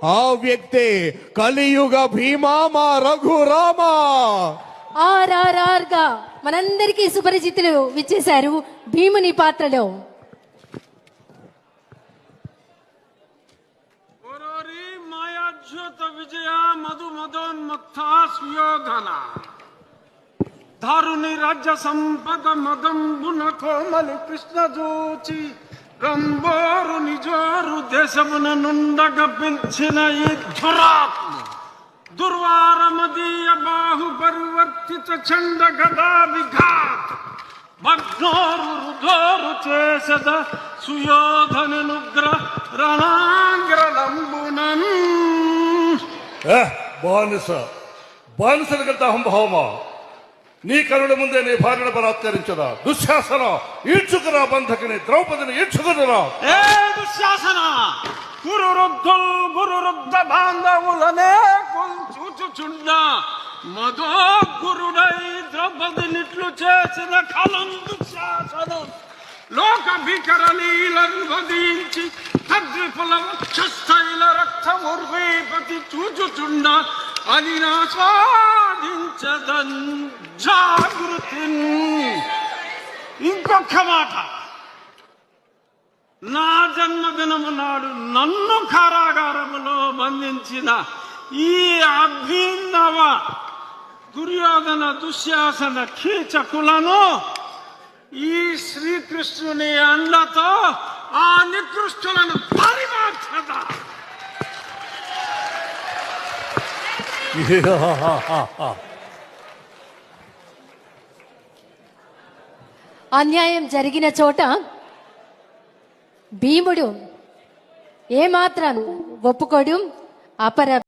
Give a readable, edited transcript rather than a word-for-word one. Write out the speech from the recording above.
ఆ వ్యక్తే కలియుగ భీమా మా రఘురామ. RRR గా మనందరికీ సుపరిచితులు విచ్చేశారు భీముని పాత్రలో. మాయాజ్యోత విజయ మధు మదోన్మత్త సుయోధన దారుని రాజ్య సంపద మదంబున కోమలి కృష్ణ జోచి రంబోరు నిజోరు దేశమున నుండగ పెంచిన ఈ ధురాత్మ దుర్వారమదీయ బాహు పరివర్తిత చండ గదా విఘాత మగ్నోరు రుధోరు చేసద సుయోధనుగ్ర రణాంగ్రలంబునన్. బానిసలకంత అహంభావమా? నీ కరుణ ముందే నీ భార్యను బలాత్కరించదా? దుశ్శాసన, ఈడ్చుకురా బంధకిని, ద్రౌపదిని ఈడ్చుకురా. ఏ దుశ్శాసన, గురురుద్ధ బాంధవులనే చూచుచుండా మధో గురుడై ద్రౌపదినిట్లు చేసిన కలం దుశ్శాసనం. లోక భీకర లీలను వధించి తద్విపుల వక్షస్థైల రక్తముర్వీపతి చూచుచుండా అని ఆస్వాదించదన్ జాగృతి. ఇంకొక మాట, నా జన్మదినము నాడు నన్ను కారాగారములో బంధించిన ఈ అభినవ దుర్యోధన దుశ్శాసన కీచకులను ఈ శ్రీకృష్ణుని అండతో ఆ నికృష్టులను పరిమార్చద. అన్యాయం జరిగిన చోట భీముడు ఏమాత్రం ఒప్పుకోడు. అపర